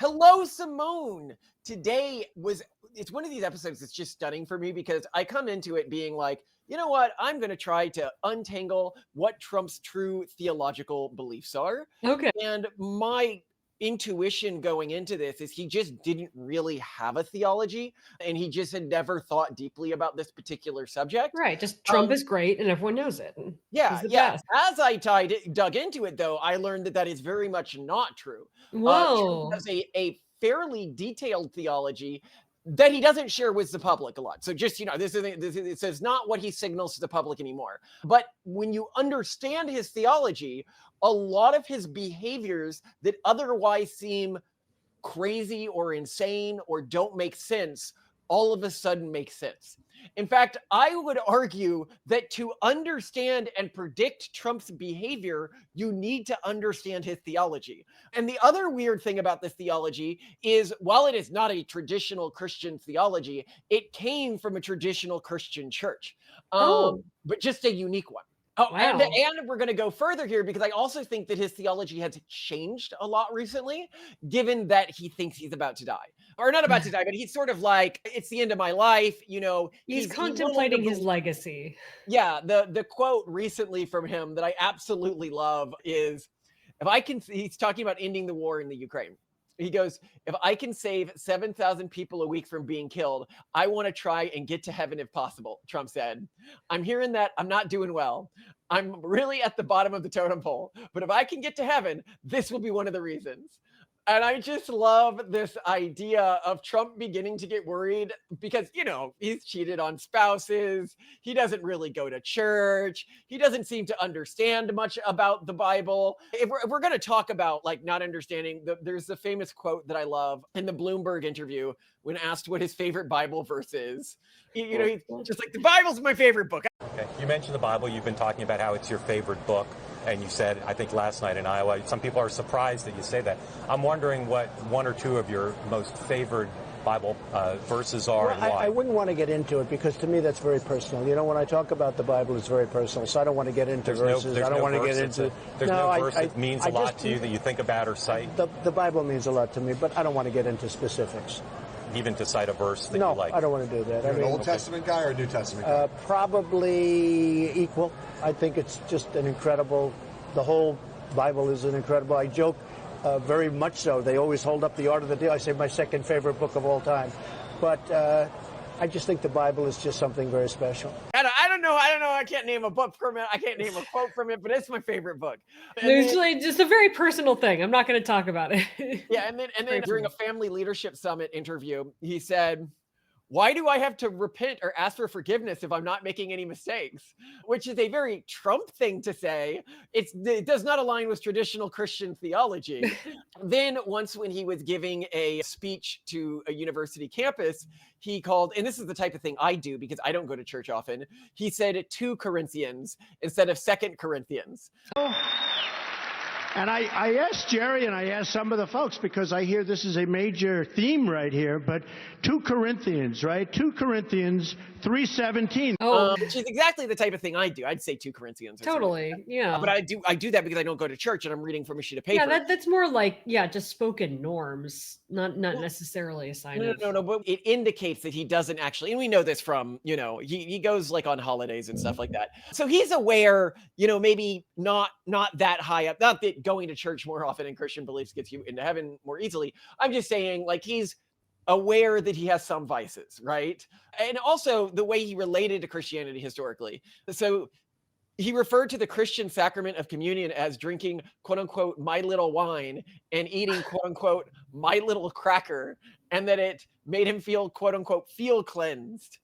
Hello, Simone. It's one of these episodes that's just stunning for me because I come into it being like, you know what? I'm going to try to untangle what Trump's true theological beliefs are. Okay. And my intuition going into this is he just didn't really have a theology and he just had never thought deeply about this particular subject. Right. Just Trump is great and everyone knows it. Yeah, He's the yeah. best. As I dug into it, though, I learned that that is very much not true. Trump Whoa. has a fairly detailed theology that he doesn't share with the public a lot. So just, this is not what he signals to the public anymore. But when you understand his theology, a lot of his behaviors that otherwise seem crazy or insane or don't make sense all of a sudden make sense. In fact, I would argue that to understand and predict Trump's behavior, you need to understand his theology. And the other weird thing about this theology is while it is not a traditional Christian theology, it came from a traditional Christian church, Oh, but just a unique one. Oh, wow. and we're going to go further here because I also think that his theology has changed a lot recently, given that he thinks he's about to die. Or not about to die, but he's sort of like, it's the end of my life. He's He no longer contemplating his legacy. Yeah, the quote recently from him that I absolutely love is, he's talking about ending the war in the Ukraine. He goes, if I can save 7,000 people a week from being killed, I want to try and get to heaven if possible, Trump said. I'm hearing that I'm not doing well. I'm really at the bottom of the totem pole. But if I can get to heaven, this will be one of the reasons. And I just love this idea of Trump beginning to get worried because, he's cheated on spouses. He doesn't really go to church. He doesn't seem to understand much about the Bible. If we're going to talk about like not understanding, there's the famous quote that I love in the Bloomberg interview when asked what his favorite Bible verse is. He's just like, the Bible's my favorite book. Okay. You mentioned the Bible. You've been talking about how it's your favorite book. And you said, I think last night in Iowa, some people are surprised that you say that. I'm wondering what one or two of your most favored Bible verses are and why. I wouldn't want to get into it because to me that's very personal. When I talk about the Bible, it's very personal, so I don't want to get into verses. I don't want to get into... There's no verse that means a lot to you that you think about or cite? The Bible means a lot to me, but I don't want to get into specifics. Even to cite a verse that you like? No, I don't want to do that. You're an Old Testament guy or a New Testament guy? Probably equal. I think it's just an incredible... The whole Bible is an incredible... I joke very much so. They always hold up the Art of the Deal. I say my second favorite book of all time. But I just think the Bible is just something very special. I don't know. I can't name a book from it. I can't name a quote from it, but it's my favorite book. Usually just a very personal thing. I'm not going to talk about it. Yeah, and then during a family leadership summit interview, he said, why do I have to repent or ask for forgiveness if I'm not making any mistakes? Which is a very Trump thing to say. It does not align with traditional Christian theology. Then once when he was giving a speech to a university campus, he called, and this is the type of thing I do because I don't go to church often, he said 2 Corinthians instead of 2 Corinthians. And I asked Jerry and I asked some of the folks because I hear this is a major theme right here, but 2 Corinthians, right? 2 Corinthians 3:17. Which is exactly the type of thing I do. I'd say 2 Corinthians. Totally, yeah. But I do that because I don't go to church and I'm reading from a sheet of paper. Yeah, that's more like, just spoken norms, not necessarily a sign of... No, but it indicates that he doesn't actually, and we know this from, he goes like on holidays and stuff like that. So he's aware, maybe not that high up, not that going to church more often in Christian beliefs gets you into heaven more easily. I'm just saying like he's aware that he has some vices, right? And also the way he related to Christianity historically. So he referred to the Christian sacrament of communion as drinking, quote unquote, my little wine and eating, quote unquote, my little cracker, and that it made him feel, quote unquote, feel cleansed.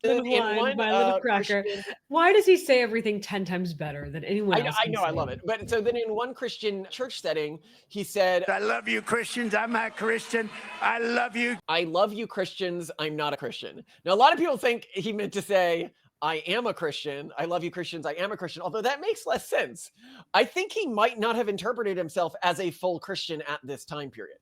My little cracker. Why does he say everything 10 times better than anyone else? I know, I love it. But so then in one Christian church setting, he said, I love you, Christians. I'm not Christian. I love you. I love you, Christians. I'm not a Christian. Now, a lot of people think he meant to say, I am a Christian. I love you, Christians. I am a Christian. Although that makes less sense. I think he might not have interpreted himself as a full Christian at this time period.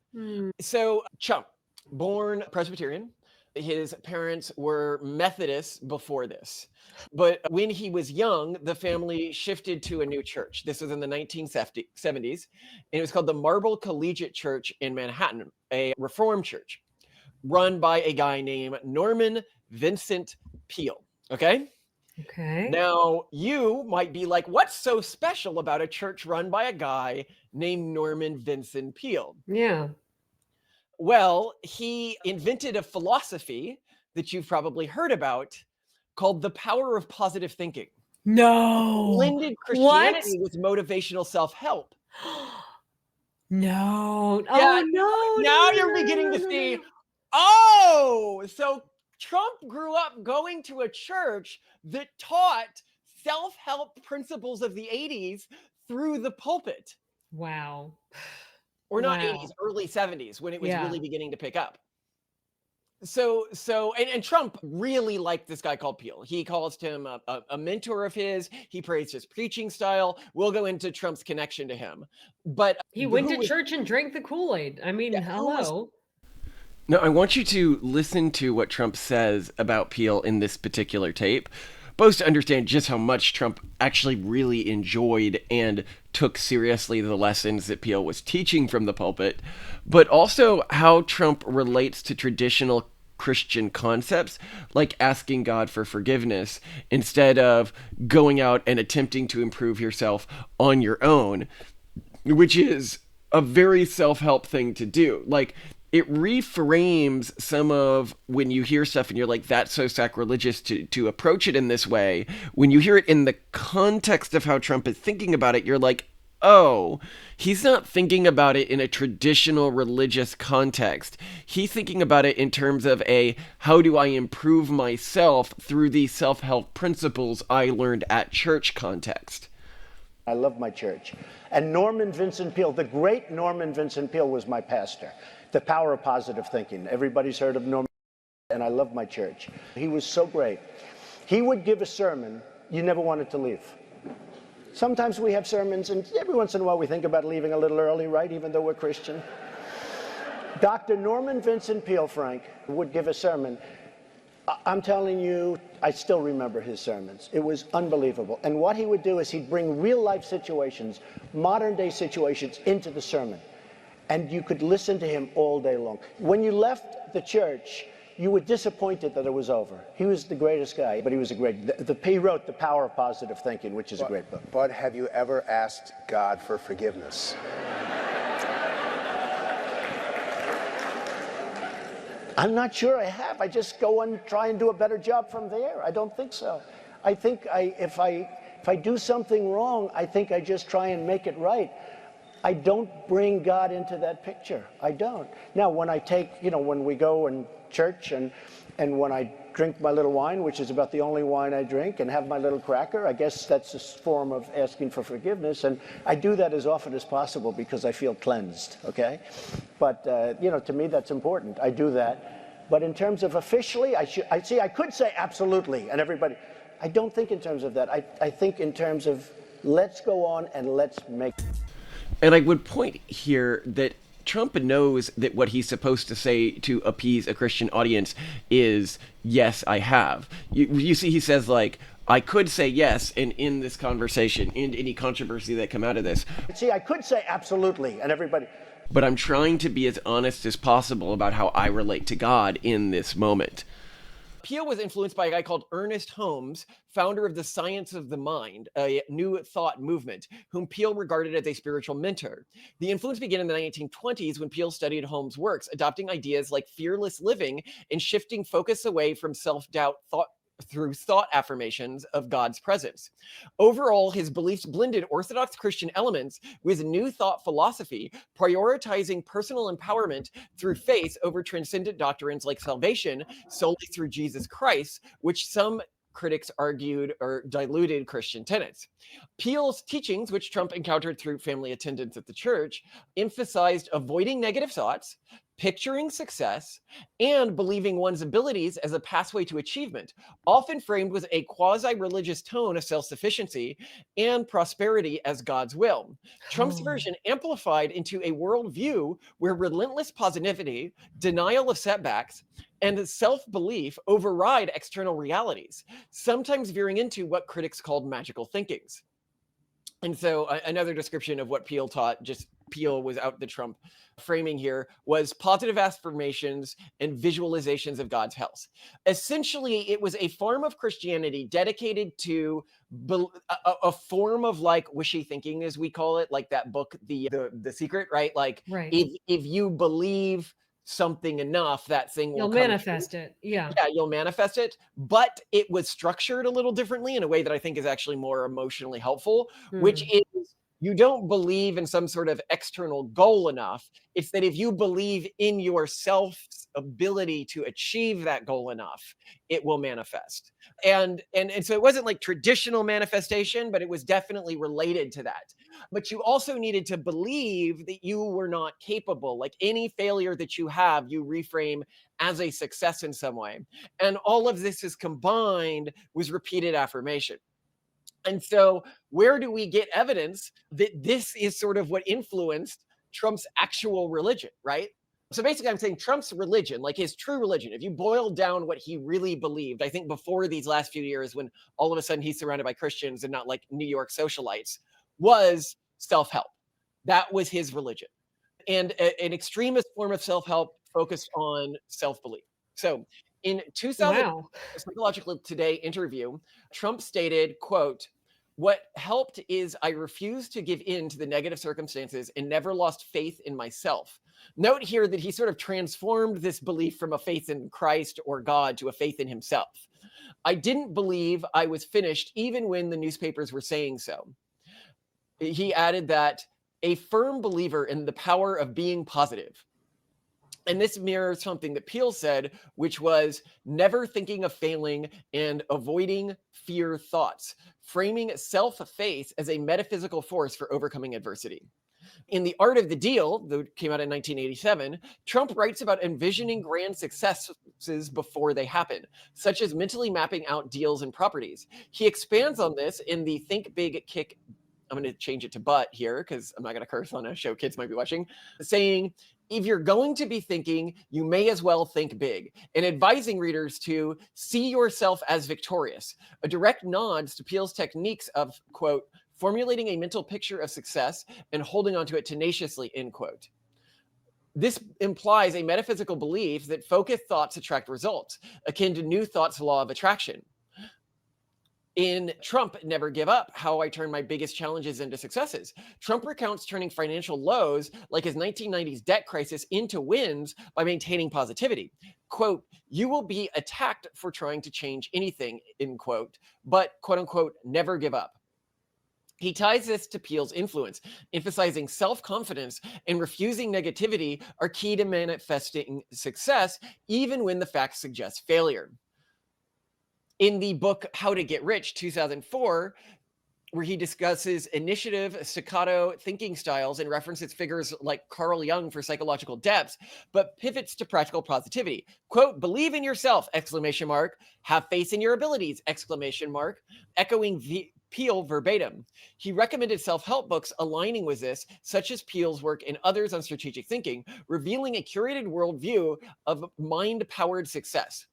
So Chump, born Presbyterian, His parents were Methodists before this. But when he was young, the family shifted to a new church. This was in the 1970s, and it was called the Marble Collegiate Church in Manhattan, a Reformed church run by a guy named Norman Vincent Peale. Okay? Okay. Now, you might be like, what's so special about a church run by a guy named Norman Vincent Peale? Yeah. Well, he invented a philosophy that you've probably heard about called the power of positive thinking. No. Blended Christianity with motivational self-help. No. Yeah, Oh, no. now no, you're no, beginning no, to no, see, no. oh, so Trump grew up going to a church that taught self-help principles of the 80s through the pulpit. Wow. Or not Wow. 80s, early 70s, when it was Yeah. really beginning to pick up. And Trump really liked this guy called Peale. He calls him a mentor of his. He praised his preaching style. We'll go into Trump's connection to him. But he went to church and drank the Kool-Aid. I mean, hello. No, I want you to listen to what Trump says about Peale in this particular tape, both to understand just how much Trump actually really enjoyed and took seriously the lessons that Peale was teaching from the pulpit, but also how Trump relates to traditional Christian concepts like asking God for forgiveness instead of going out and attempting to improve yourself on your own, which is a very self-help thing to do. Like, it reframes some of when you hear stuff and you're like, that's so sacrilegious to approach it in this way. When you hear it in the context of how Trump is thinking about it, you're like, oh, he's not thinking about it in a traditional religious context. He's thinking about it in terms of how do I improve myself through these self-help principles I learned at church context. I love my church. And Norman Vincent Peale, the great Norman Vincent Peale, was my pastor. The power of positive thinking. Everybody's heard of Norman, and I love my church. He was so great. He would give a sermon, you never wanted to leave. Sometimes we have sermons, and every once in a while we think about leaving a little early, right, even though we're Christian. Dr. Norman Vincent Peale, Frank, would give a sermon. I'm telling you, I still remember his sermons. It was unbelievable. And what he would do is he'd bring real-life situations, modern-day situations, into the sermon. And you could listen to him all day long. When you left the church, you were disappointed that it was over. He was the greatest guy, but he was a great... He wrote The Power of Positive Thinking, which is a great book. But have you ever asked God for forgiveness? I'm not sure I have. I just go and try and do a better job from there. I don't think so. I think if I do something wrong, I think I just try and make it right. I don't bring God into that picture. I don't. Now, when I take, when we go in church and when I drink my little wine, which is about the only wine I drink, and have my little cracker, I guess that's a form of asking for forgiveness. And I do that as often as possible because I feel cleansed, okay? But, to me, that's important. I do that. But in terms of officially, I could say absolutely, and everybody, I don't think in terms of that. I think in terms of let's go on and let's make... And I would point here that Trump knows that what he's supposed to say to appease a Christian audience is, yes, I have. You see, he says, like, I could say yes, and in this conversation, in any controversy that come out of this. See, I could say absolutely, and everybody... But I'm trying to be as honest as possible about how I relate to God in this moment. Peale was influenced by a guy called Ernest Holmes, founder of the Science of the Mind, a new thought movement, whom Peale regarded as a spiritual mentor. The influence began in the 1920s when Peale studied Holmes' works, adopting ideas like fearless living and shifting focus away from self-doubt through thought affirmations of God's presence. Overall, his beliefs blended Orthodox Christian elements with new thought philosophy, prioritizing personal empowerment through faith over transcendent doctrines like salvation solely through Jesus Christ, which some critics argued or diluted Christian tenets. Peale's teachings, which Trump encountered through family attendance at the church, emphasized avoiding negative thoughts, picturing success, and believing one's abilities as a pathway to achievement, often framed with a quasi-religious tone of self-sufficiency and prosperity as God's will. Trump's version amplified into a worldview where relentless positivity, denial of setbacks, and self-belief override external realities, sometimes veering into what critics called magical thinkings. And so another description of what Peale taught, just Peale was out the Trump framing here, was positive affirmations and visualizations of God's health. Essentially, it was a form of Christianity dedicated to a form of like wishy thinking, as we call it, like that book, The Secret, right? Like if you believe something enough, that thing will you'll manifest it. Yeah, you'll manifest it. But it was structured a little differently in a way that I think is actually more emotionally helpful, which is, you don't believe in some sort of external goal enough. It's that if you believe in yourself's ability to achieve that goal enough, it will manifest. And so it wasn't like traditional manifestation, but it was definitely related to that. But you also needed to believe that you were not capable. Like any failure that you have, you reframe as a success in some way. And all of this is combined with repeated affirmation. And so where do we get evidence that this is sort of what influenced Trump's actual religion, right? So basically I'm saying Trump's religion, like his true religion, if you boil down what he really believed, I think before these last few years when all of a sudden he's surrounded by Christians and not like New York socialites, was self-help. That was his religion. And an extremist form of self-help focused on self-belief. So in 2000 Psychological Today interview, Trump stated, quote, "What helped is I refused to give in to the negative circumstances and never lost faith in myself." Note here that he sort of transformed this belief from a faith in Christ or God to a faith in himself. "I didn't believe I was finished even when the newspapers were saying so." He added that a firm believer in the power of being positive. And this mirrors something that Peale said, which was never thinking of failing and avoiding fear thoughts, framing self-faith as a metaphysical force for overcoming adversity. In The Art of the Deal, that came out in 1987, Trump writes about envisioning grand successes before they happen, such as mentally mapping out deals and properties. He expands on this in the Think Big, Kick, I'm going to change it to but here because I'm not going to curse on a show kids might be watching, saying, if you're going to be thinking, you may as well think big, and advising readers to see yourself as victorious, a direct nod to Peale's techniques of, quote, formulating a mental picture of success and holding onto it tenaciously, end quote. This implies a metaphysical belief that focused thoughts attract results, akin to New Thought's law of attraction. In Trump, Never Give Up, How I Turn My Biggest Challenges into Successes, Trump recounts turning financial lows like his 1990s debt crisis into wins by maintaining positivity. Quote, "You will be attacked for trying to change anything," end quote, but quote unquote, never give up. He ties this to Peale's influence, emphasizing self-confidence and refusing negativity are key to manifesting success, even when the facts suggest failure. In the book How to Get Rich, 2004, where he discusses initiative, staccato thinking styles and references figures like Carl Jung for psychological depth, but pivots to practical positivity. Quote, "Believe in yourself, exclamation mark, have faith in your abilities, exclamation mark," echoing Peale verbatim. He recommended self-help books aligning with this, such as Peale's work and others on strategic thinking, revealing a curated worldview of mind-powered success.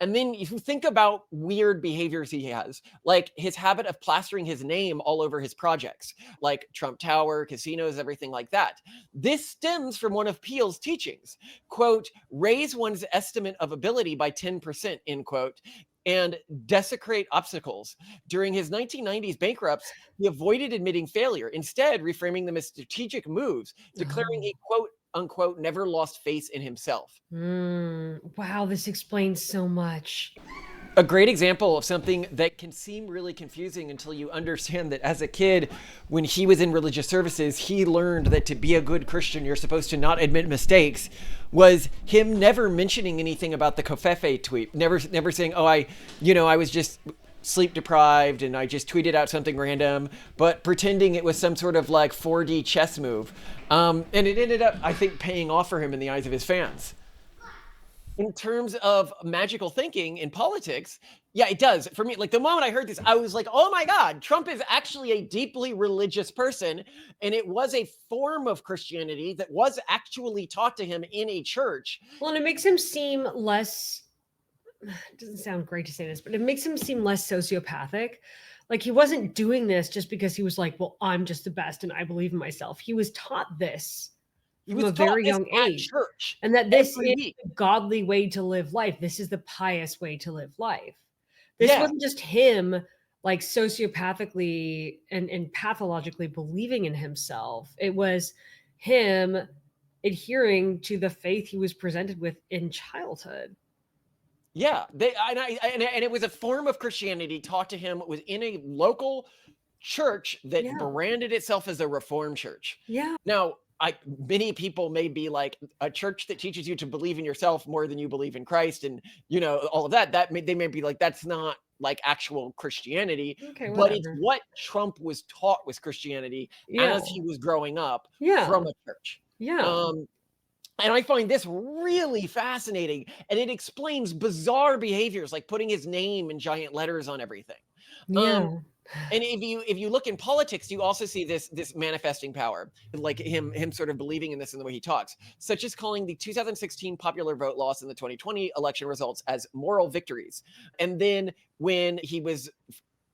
And then if you think about weird behaviors he has, like his habit of plastering his name all over his projects, like Trump Tower, casinos, everything like that. This stems from one of Peale's teachings, quote, "Raise one's estimate of ability by 10%, end quote, and desecrate obstacles." During his 1990s bankrupts, he avoided admitting failure, instead reframing them as strategic moves, declaring he, quote, unquote, never lost faith in himself. Wow, this explains so much. A great example of something that can seem really confusing until you understand that as a kid, when he was in religious services, he learned that to be a good Christian, you're supposed to not admit mistakes, was him never mentioning anything about the Covfefe tweet, never saying, oh, I was just sleep deprived and I just tweeted out something random, but pretending it was some sort of like 4D chess move. And it ended up, I think, paying off for him in the eyes of his fans. In terms of magical thinking in politics, yeah, it does. For me, like the moment I heard this, I was like, oh my God, Trump is actually a deeply religious person. And it was a form of Christianity that was actually taught to him in a church. Well, and it makes him seem less, it doesn't sound great to say this, but it makes him seem less sociopathic. Like he wasn't doing this just because he was like, well, I'm just the best and I believe in myself. He was taught this from a very young age. Church, and that this is a godly way to live life. This is the pious way to live life. This wasn't just him like sociopathically and pathologically believing in himself. It was him adhering to the faith he was presented with in childhood. Yeah, and it was a form of Christianity taught to him. It was in a local church that branded itself as a Reformed church. Yeah. Now, many people may be like, a church that teaches you to believe in yourself more than you believe in Christ, and all of that. They may be like, that's not like actual Christianity. Okay, but it's what Trump was taught was Christianity as he was growing up from a church. Yeah. And I find this really fascinating, and it explains bizarre behaviors like putting his name in giant letters on everything. Yeah. And if you look in politics, you also see this manifesting power, like him sort of believing in this in the way he talks, such as calling the 2016 popular vote loss in the 2020 election results as moral victories. And then when he was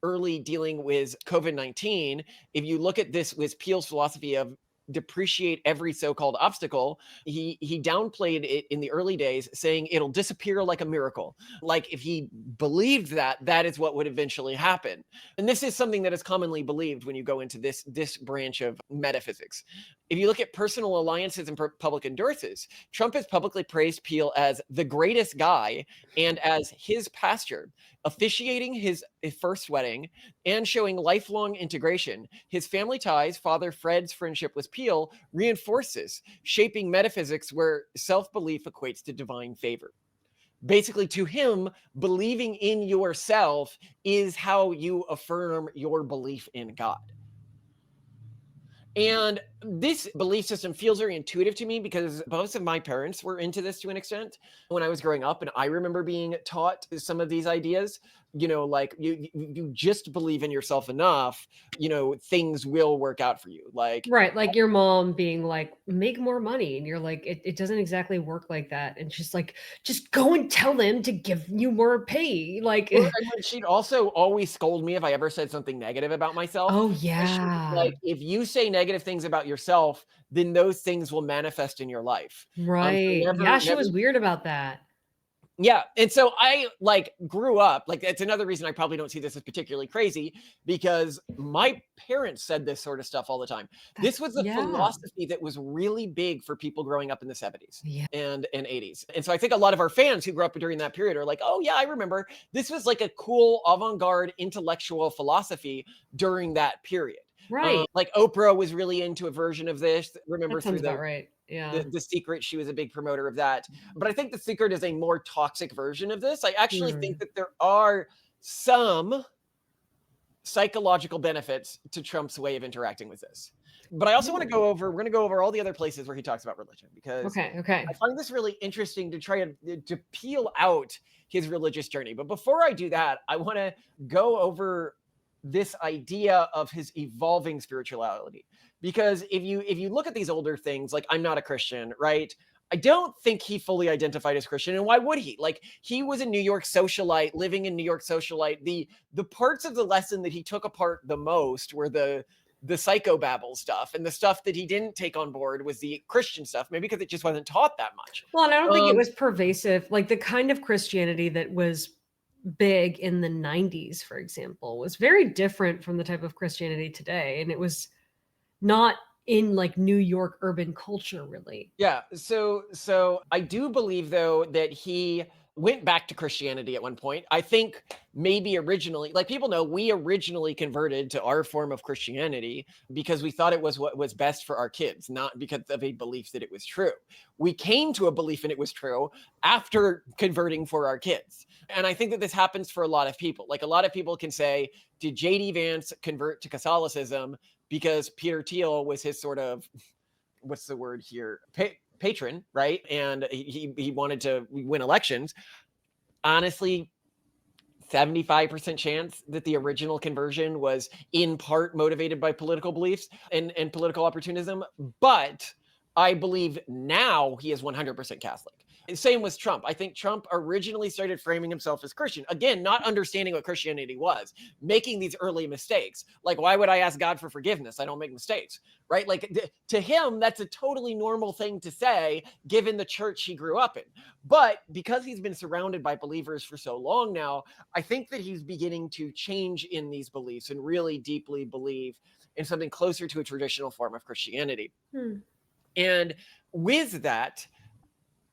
early dealing with COVID-19, if you look at this with Peele's philosophy of depreciate every so-called obstacle, he downplayed it in the early days, saying it'll disappear like a miracle. Like if he believed that is what would eventually happen. And this is something that is commonly believed when you go into this branch of metaphysics. If you look at personal alliances and public endorses, Trump has publicly praised Peale as the greatest guy and as his pastor, officiating his first wedding and showing lifelong integration. His family ties, Father Fred's friendship with Peale, reinforces shaping metaphysics where self-belief equates to divine favor. Basically, to him, believing in yourself is how you affirm your belief in God. And this belief system feels very intuitive to me because both of my parents were into this to an extent when I was growing up. And I remember being taught some of these ideas, like you just believe in yourself enough, things will work out for you. Like, right. Like your mom being like, make more money. And you're like, it doesn't exactly work like that. And she's like, just go and tell them to give you more pay. Like, she'd also always scold me if I ever said something negative about myself. Oh yeah. Like if you say negative things about yourself, then those things will manifest in your life. Right. She was weird about that. Yeah. And so I grew up, it's another reason I probably don't see this as particularly crazy, because my parents said this sort of stuff all the time. This was a philosophy that was really big for people growing up in the 70s and 80s. And so I think a lot of our fans who grew up during that period are like, oh yeah, I remember this was like a cool avant-garde intellectual philosophy during that period. Right. Like Oprah was really into a version of this. Remember that sounds about right. Yeah. The Secret, she was a big promoter of that. But I think The Secret is a more toxic version of this. I actually think that there are some psychological benefits to Trump's way of interacting with this. But I also want to we're going to go over all the other places where he talks about religion, because I find this really interesting to try to peel out his religious journey. But before I do that, I want to go over this idea of his evolving spirituality. Because if you look at these older things, like I'm not a Christian, right? I don't think he fully identified as Christian. And why would he? Like he was a New York socialite, living in New York socialite. The parts of the lesson that he took apart the most were the psychobabble stuff, and the stuff that he didn't take on board was the Christian stuff, maybe because it just wasn't taught that much. Well, and I don't think it was pervasive. Like the kind of Christianity that was big in the 90s, for example, was very different from the type of Christianity today. And it was not in like New York urban culture, really. Yeah. So I do believe, though, that he went back to Christianity at one point. I think maybe originally, like people know, we originally converted to our form of Christianity because we thought it was what was best for our kids, not because of a belief that it was true. We came to a belief in it was true after converting for our kids. And I think that this happens for a lot of people. Like a lot of people can say, did J.D. Vance convert to Catholicism because Peter Thiel was his sort of what's the word here? Patron, right? And he wanted to win elections. Honestly, 75% chance that the original conversion was in part motivated by political beliefs and political opportunism. But I believe now he is 100% Catholic. Same with Trump. I think Trump originally started framing himself as Christian. Again, not understanding what Christianity was, making these early mistakes. Like, why would I ask God for forgiveness? I don't make mistakes, right? Like, to him, that's a totally normal thing to say, given the church he grew up in. But because he's been surrounded by believers for so long now, I think that he's beginning to change in these beliefs and really deeply believe in something closer to a traditional form of Christianity. And with that,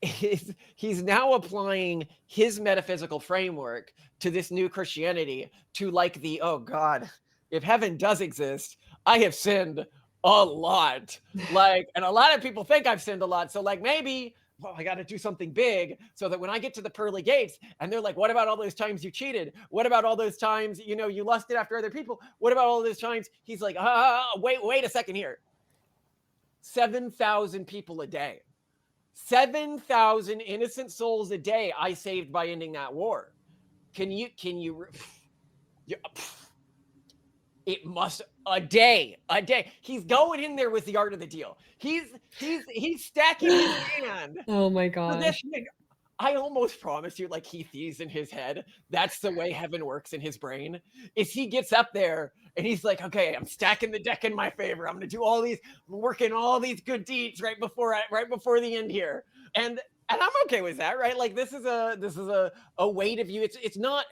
he's now applying his metaphysical framework to this new Christianity, to like the, oh God, if heaven does exist, I have sinned a lot. Like, and a lot of people think I've sinned a lot. So like, maybe, well, I got to do something big so that when I get to the pearly gates and they're like, what about all those times you cheated? What about all those times, you know, you lusted after other people? What about all those times? He's like, wait a second here. 7,000 people a day. 7,000 innocent souls a day I saved by ending that war. It must a day. He's going in there with the art of the deal. He's stacking his hand. Oh my gosh. I almost promise you, like, he sees in his head, that's the way heaven works in his brain, is he gets up there and he's like, okay, I'm stacking the deck in my favor. I'm going to do all these, working all these good deeds right before the end here. And I'm okay with that, right? Like, this is a way to view it. It's not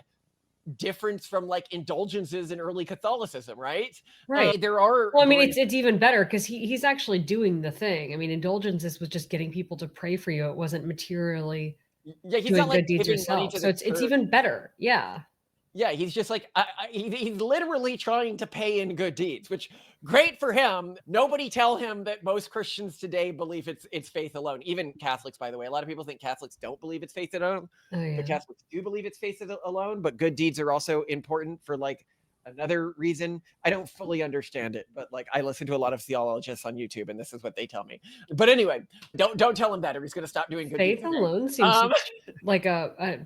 different from like indulgences in early Catholicism, right? Right. There are. Well, I mean, it's even better because he's actually doing the thing. I mean, indulgences was just getting people to pray for you. It wasn't materially he's doing not like good deeds yourself. So it's even better. Yeah. Yeah, he's just like, he's literally trying to pay in good deeds, which great for him. Nobody tell him that most Christians today believe it's faith alone. Even Catholics, by the way. A lot of people think Catholics don't believe it's faith alone. Oh, yeah. But Catholics do believe it's faith alone, but good deeds are also important for like another reason. I don't fully understand it, but like I listen to a lot of theologists on YouTube and this is what they tell me. But anyway, don't tell him that or he's going to stop doing good faith deeds. Alone seems like a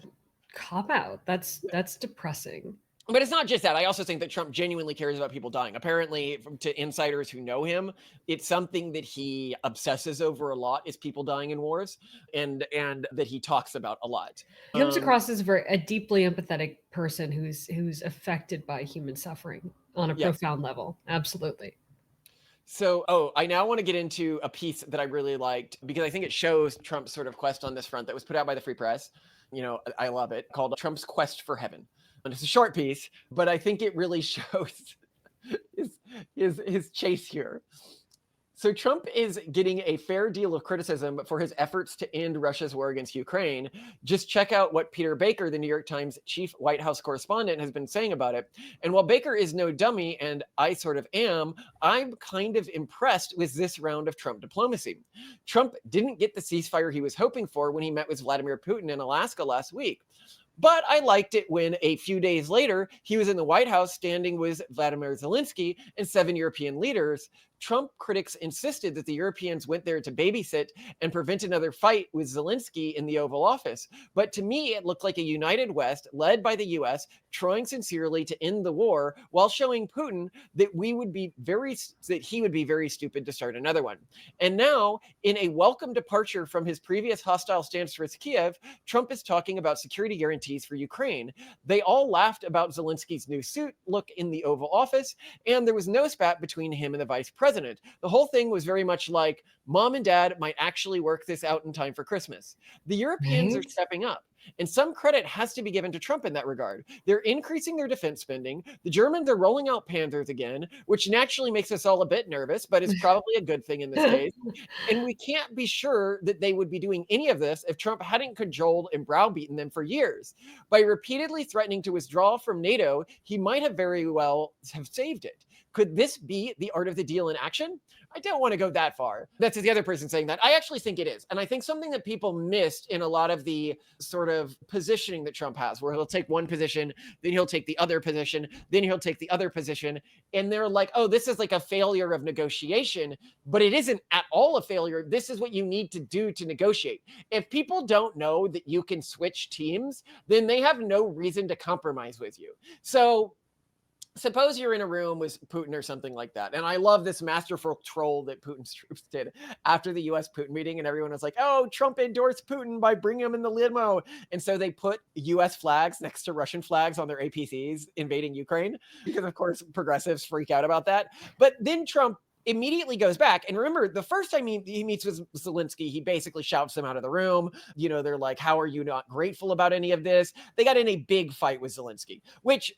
cop out. That's depressing. But it's not just that. I also think that Trump genuinely cares about people dying. Apparently, to insiders who know him, it's something that he obsesses over a lot, is people dying in wars, and that he talks about a lot. He comes across as a deeply empathetic person who's affected by human suffering on a profound level. Absolutely. So, I now want to get into a piece that I really liked because I think it shows Trump's sort of quest on this front that was put out by the Free Press. You know, I love it, called Trump's Quest for Heaven. And it's a short piece, but I think it really shows his chase here. So Trump is getting a fair deal of criticism for his efforts to end Russia's war against Ukraine. Just check out what Peter Baker, the New York Times chief White House correspondent, has been saying about it. And while Baker is no dummy, and I sort of am, I'm kind of impressed with this round of Trump diplomacy. Trump didn't get the ceasefire he was hoping for when he met with Vladimir Putin in Alaska last week. But I liked it when a few days later, he was in the White House standing with Vladimir Zelensky and 7 European leaders. Trump critics insisted that the Europeans went there to babysit and prevent another fight with Zelensky in the Oval Office. But to me, it looked like a united West led by the US trying sincerely to end the war while showing Putin that he would be very stupid to start another one. And now, in a welcome departure from his previous hostile stance towards Kiev, Trump is talking about security guarantees for Ukraine. They all laughed about Zelensky's new suit look in the Oval Office, and there was no spat between him and the vice president. The whole thing was very much like, Mom and Dad might actually work this out in time for Christmas. The Europeans are stepping up. And some credit has to be given to Trump in that regard. They're increasing their defense spending. The Germans are rolling out Panthers again, which naturally makes us all a bit nervous, but is probably a good thing in this case. And we can't be sure that they would be doing any of this if Trump hadn't cajoled and browbeaten them for years. By repeatedly threatening to withdraw from NATO, he might have very well have saved it. Could this be the art of the deal in action? I don't want to go that far. That's the other person saying that. I actually think it is. And I think something that people missed in a lot of the sort of positioning that Trump has, where he'll take one position, then he'll take the other position, then he'll take the other position. And they're like, oh, this is like a failure of negotiation, but it isn't at all a failure. This is what you need to do to negotiate. If people don't know that you can switch teams, then they have no reason to compromise with you. So suppose you're in a room with Putin or something like that. And I love this masterful troll that Putin's troops did after the US Putin meeting. And everyone was like, oh, Trump endorsed Putin by bringing him in the limo. And so they put US flags next to Russian flags on their APCs invading Ukraine, because of course progressives freak out about that. But then Trump immediately goes back. And remember, the first time he meets with Zelensky, he basically shouts him out of the room. You know, they're like, how are you not grateful about any of this? They got in a big fight with Zelensky, which,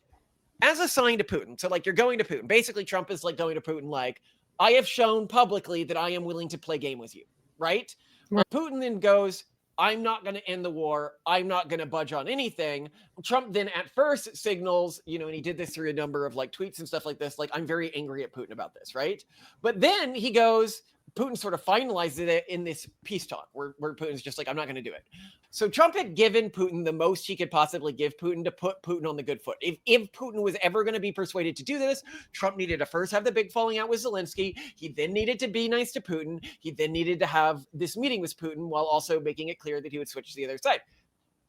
as a sign to Putin, so like you're going to Putin. Basically, Trump is like going to Putin like, I have shown publicly that I am willing to play game with you, right? Putin then goes, I'm not going to end the war. I'm not going to budge on anything. Trump then at first signals, you know, and he did this through a number of like tweets and stuff like this, like, I'm very angry at Putin about this, right? But then he goes, Putin sort of finalized it in this peace talk where Putin's just like, I'm not going to do it. So Trump had given Putin the most he could possibly give Putin to put Putin on the good foot. If Putin was ever going to be persuaded to do this, Trump needed to first have the big falling out with Zelensky. He then needed to be nice to Putin. He then needed to have this meeting with Putin while also making it clear that he would switch to the other side.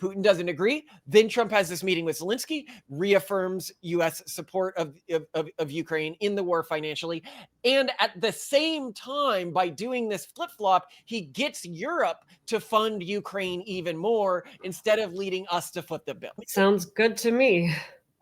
Putin doesn't agree. Then Trump has this meeting with Zelensky, reaffirms U.S. support of Ukraine in the war financially. And at the same time, by doing this flip-flop, he gets Europe to fund Ukraine even more instead of leading us to foot the bill. Sounds good to me.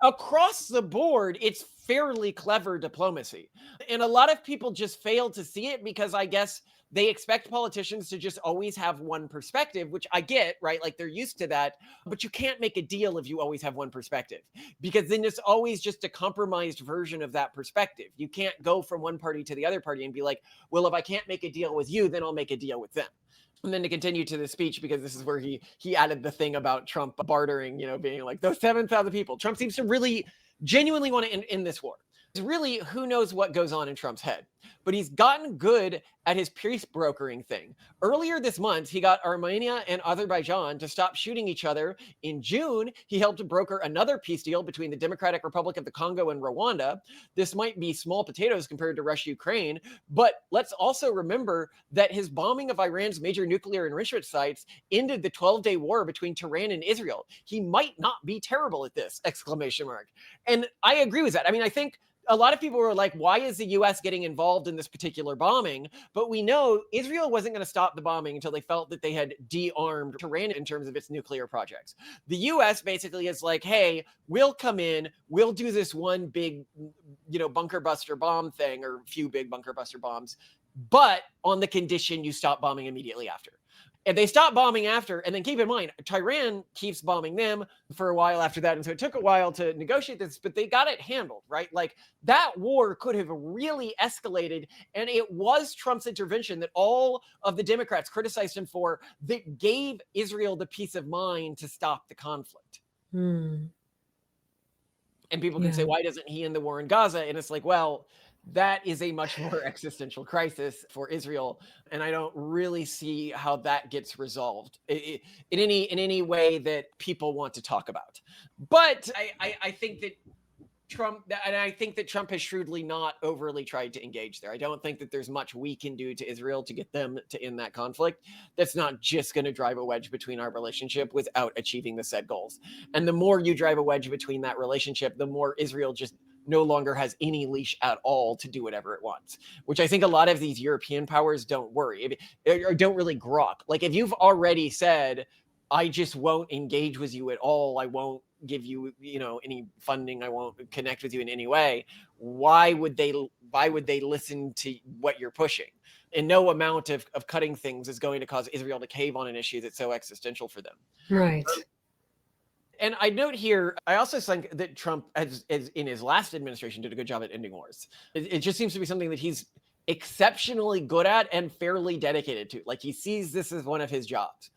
Across the board, it's fairly clever diplomacy. And a lot of people just fail to see it because I guess they expect politicians to just always have one perspective, which I get, right? Like they're used to that, but you can't make a deal if you always have one perspective, because then it's always just a compromised version of that perspective. You can't go from one party to the other party and be like, well, if I can't make a deal with you, then I'll make a deal with them. And then to continue to the speech, because this is where he added the thing about Trump bartering, you know, being like those 7,000 people. Trump seems to really genuinely want to end this war. Really, who knows what goes on in Trump's head, but he's gotten good at his peace brokering thing. Earlier this month, he got Armenia and Azerbaijan to stop shooting each other. In June, he helped to broker another peace deal between the Democratic Republic of the Congo and Rwanda. This might be small potatoes compared to Russia-Ukraine, but let's also remember that his bombing of Iran's major nuclear enrichment sites ended the 12-day war between Tehran and Israel. He might not be terrible at this, ! And I agree with that. I mean, I think a lot of people were like, why is the U.S. getting involved in this particular bombing? But we know Israel wasn't going to stop the bombing until they felt that they had de-armed Tehran in terms of its nuclear projects. The U.S. basically is like, hey, we'll come in, we'll do this one big, you know, bunker buster bomb thing, or a few big bunker buster bombs, but on the condition you stop bombing immediately after. And they stop bombing after, and then keep in mind, Tehran keeps bombing them for a while after that. And so it took a while to negotiate this, but they got it handled, right? Like that war could have really escalated. And it was Trump's intervention that all of the Democrats criticized him for that gave Israel the peace of mind to stop the conflict. And people can say, why doesn't he end the war in Gaza? And it's like, well, that is a much more existential crisis for Israel, and I don't really see how that gets resolved in any way that people want to talk about. But I think that Trump has shrewdly not overly tried to engage there. I don't think that there's much we can do to Israel to get them to end that conflict. That's not just going to drive a wedge between our relationship without achieving the said goals. And the more you drive a wedge between that relationship, the more Israel just no longer has any leash at all to do whatever it wants, which I think a lot of these European powers don't worry or don't really grok. Like if you've already said, I just won't engage with you at all, I won't give you, you know, any funding, I won't connect with you in any way, why would they listen to what you're pushing? And no amount of cutting things is going to cause Israel to cave on an issue that's so existential for them. Right. And I note here, I also think that Trump, as in his last administration, did a good job at ending wars. It just seems to be something that he's exceptionally good at and fairly dedicated to. Like he sees this as one of his jobs.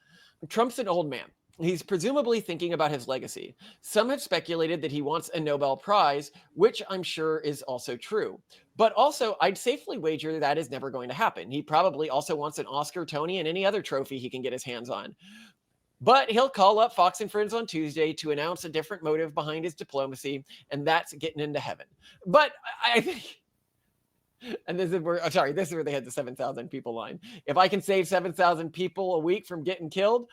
Trump's an old man. He's presumably thinking about his legacy. Some have speculated that he wants a Nobel Prize, which I'm sure is also true. But also, I'd safely wager that is never going to happen. He probably also wants an Oscar, Tony, and any other trophy he can get his hands on. But he'll call up Fox and Friends on Tuesday to announce a different motive behind his diplomacy, and that's getting into heaven. But I think, and this is where, this is where they had the 7,000 people line. If I can save 7,000 people a week from getting killed,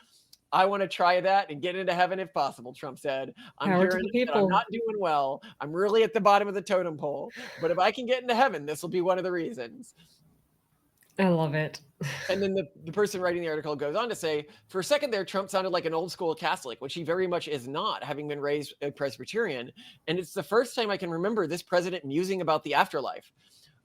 I want to try that and get into heaven if possible, Trump said. I'm hearing that I'm not doing well. I'm really at the bottom of the totem pole. But if I can get into heaven, this will be one of the reasons. I love it. And then the person writing the article goes on to say, for a second there, Trump sounded like an old school Catholic, which he very much is not, having been raised a Presbyterian. And it's the first time I can remember this president musing about the afterlife.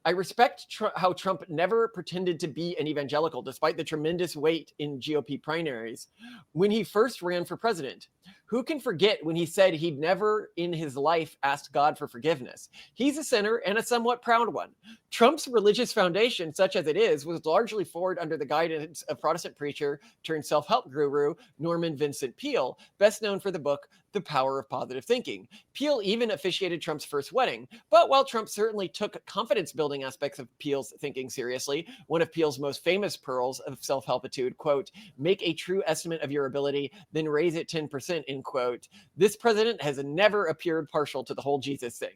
I respect how Trump never pretended to be an evangelical, despite the tremendous weight in GOP primaries when he first ran for president. Who can forget when he said he'd never in his life asked God for forgiveness? He's a sinner and a somewhat proud one. Trump's religious foundation, such as it is, was largely formed under the guidance of Protestant preacher turned self-help guru Norman Vincent Peale, best known for the book The Power of Positive Thinking. Peale even officiated Trump's first wedding. But while Trump certainly took confidence-building aspects of Peale's thinking seriously, one of Peale's most famous pearls of self-helpitude, quote, make a true estimate of your ability, then raise it 10%, end quote. This president has never appeared partial to the whole Jesus thing.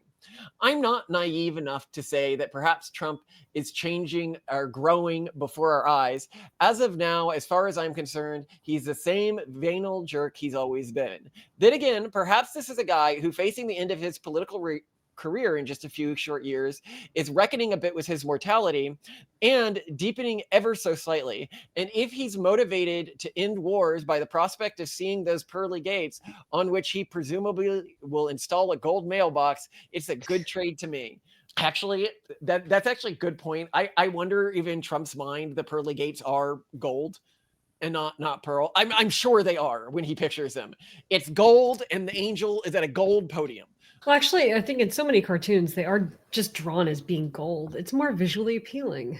I'm not naive enough to say that perhaps Trump is changing or growing before our eyes. As of now, as far as I'm concerned, he's the same vain old jerk he's always been. Then again, perhaps this is a guy who, facing the end of his political career in just a few short years, is reckoning a bit with his mortality and deepening ever so slightly. And if he's motivated to end wars by the prospect of seeing those pearly gates on which he presumably will install a gold mailbox, it's a good trade to me. Actually, that's actually a good point. I wonder if in Trump's mind the pearly gates are gold and not pearl. I'm sure they are when he pictures them. It's gold and the angel is at a gold podium. Well, actually, I think in so many cartoons, they are just drawn as being gold. It's more visually appealing.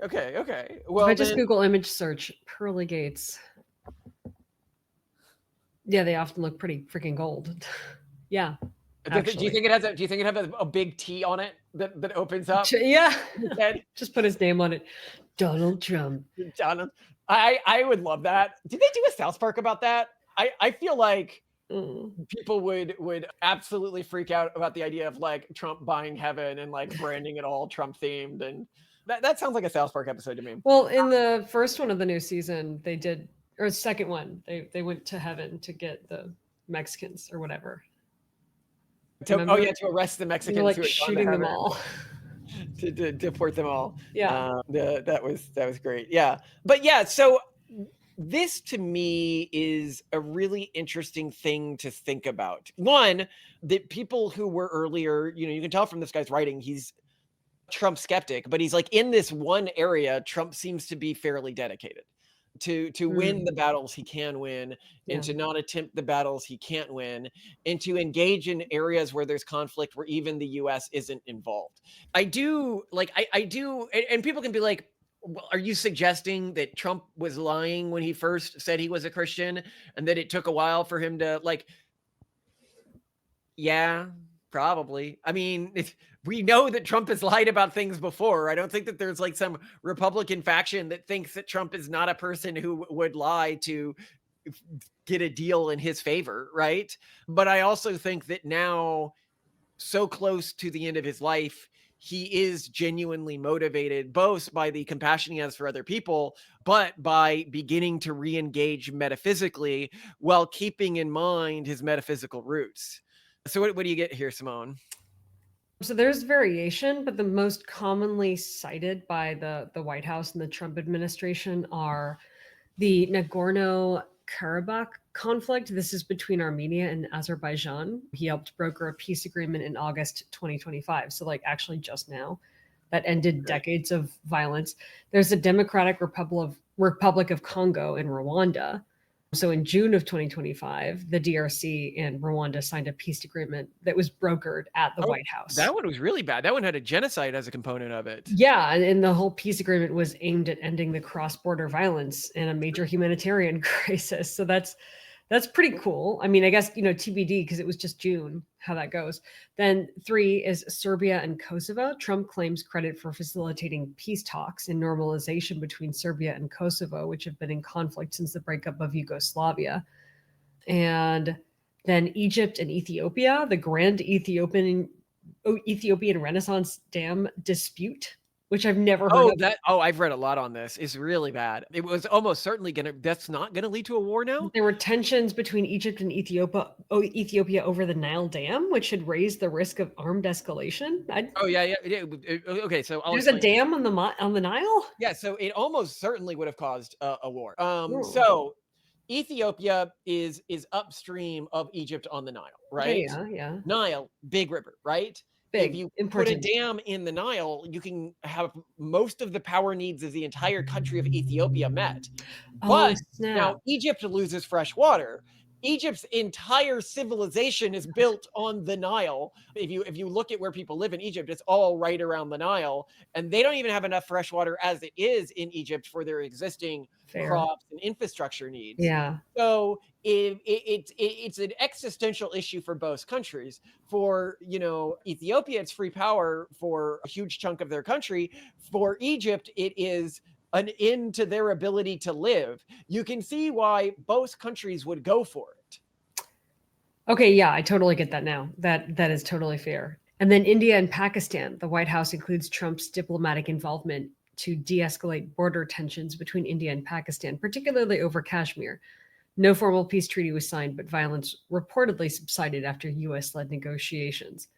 Okay. Well, if I just Google image search pearly gates. Yeah, they often look pretty freaking gold. Yeah. Do you think it has a big T on it that opens up? Yeah. Just put his name on it. Donald Trump. Donald. I would love that. Did they do a South Park about that? I feel like people would absolutely freak out about the idea of like Trump buying heaven and like branding it all Trump themed, and that sounds like a South Park episode to me. Well, in the first one of the new season, they did, or second one, they went to heaven to get the Mexicans or whatever. To arrest the Mexicans, like shooting them all. to deport them all. Yeah, that was great. Yeah, but yeah, so. This to me is a really interesting thing to think about. One, that people who were earlier, you can tell from this guy's writing, he's a Trump skeptic, but he's like in this one area, Trump seems to be fairly dedicated to win the battles he can win and to not attempt the battles he can't win and to engage in areas where there's conflict where even the US isn't involved. I do, and people can be like, well, are you suggesting that Trump was lying when he first said he was a Christian and that it took a while for him to yeah, probably. I mean, we know that Trump has lied about things before. I don't think that there's like some Republican faction that thinks that Trump is not a person who would lie to get a deal in his favor, right? But I also think that now, so close to the end of his life, he is genuinely motivated both by the compassion he has for other people, but by beginning to re-engage metaphysically while keeping in mind his metaphysical roots. So what do you get here, Simone? So there's variation, but the most commonly cited by the White House and the Trump administration are the Nagorno-Karabakh conflict. This is between Armenia and Azerbaijan. He helped broker a peace agreement in August 2025. So actually just now, that ended decades of violence. There's the Democratic Republic of Congo in Rwanda. So in June of 2025, the DRC and Rwanda signed a peace agreement that was brokered at the White House. That one was really bad. That one had a genocide as a component of it. Yeah, and the whole peace agreement was aimed at ending the cross-border violence and a major humanitarian crisis. So that's pretty cool. I mean, I guess, TBD, because it was just June, how that goes. Then 3 is Serbia and Kosovo. Trump claims credit for facilitating peace talks and normalization between Serbia and Kosovo, which have been in conflict since the breakup of Yugoslavia. And then Egypt and Ethiopia, the Grand Ethiopian Renaissance Dam dispute, which I've never heard of. I've read a lot on this. It's really bad. It was almost certainly that's not gonna lead to a war now. There were tensions between Egypt and Ethiopia over the Nile Dam, which had raised the risk of armed escalation. Okay, so there's a dam on the Nile. Yeah, so it almost certainly would have caused a war. So Ethiopia is upstream of Egypt on the Nile, right? Yeah. Nile, big river, right? Big, if you important. put a dam in the Nile, you can have most of the power needs of the entire country of Ethiopia met. But now Egypt loses fresh water. Egypt's entire civilization is built on the Nile. If you look at where people live in Egypt, it's all right around the Nile, and they don't even have enough fresh water as it is in Egypt for their existing crops and infrastructure needs. Yeah. So it's an existential issue for both countries. For Ethiopia, it's free power for a huge chunk of their country. For Egypt, it is an end to their ability to live. You can see why both countries would go for it. Okay, yeah, I totally get that now. That is totally fair. And then India and Pakistan. The White House includes Trump's diplomatic involvement to de-escalate border tensions between India and Pakistan, particularly over Kashmir. No formal peace treaty was signed, but violence reportedly subsided after U.S.-led negotiations.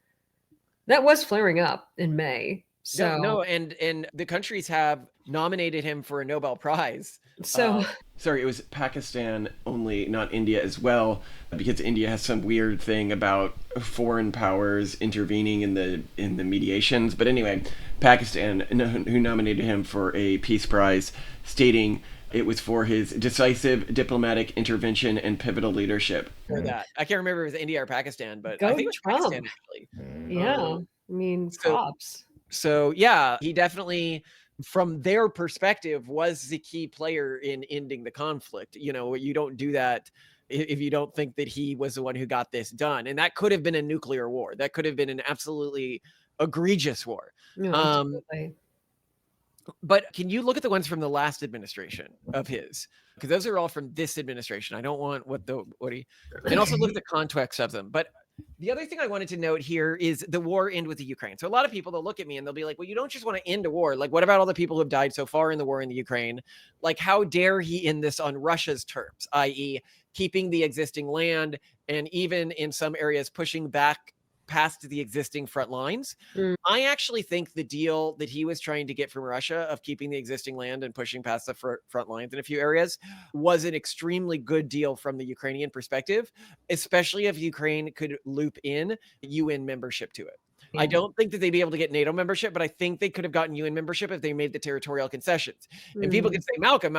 That was flaring up in May. So no, and the countries have nominated him for a Nobel Prize. So sorry, it was Pakistan only, not India as well, because India has some weird thing about foreign powers intervening in the mediations. But anyway, Pakistan, who nominated him for a peace prize, stating it was for his decisive diplomatic intervention and pivotal leadership. For that, I can't remember if it was India or Pakistan, but Go I think it was Trump. Pakistan actually. Yeah, I mean, props. So yeah, he definitely, from their perspective, was the key player in ending the conflict. You don't do that if you don't think that he was the one who got this done. And that could have been a nuclear war. That could have been an absolutely egregious war. Absolutely. But can you look at the ones from the last administration of his? Because those are all from this administration. I don't want and also look at the context of them. But the other thing I wanted to note here is the war end with the Ukraine. So a lot of people, they'll look at me and they'll be like, well, you don't just want to end a war. Like, what about all the people who have died so far in the war in the Ukraine? Like, how dare he end this on Russia's terms, i.e. keeping the existing land and even in some areas pushing back past the existing front lines. I actually think the deal that he was trying to get from Russia of keeping the existing land and pushing past the front lines in a few areas was an extremely good deal from the Ukrainian perspective, especially if Ukraine could loop in UN membership to it. I don't think that they'd be able to get NATO membership, but I think they could have gotten UN membership if they made the territorial concessions. And people can say, Malcolm,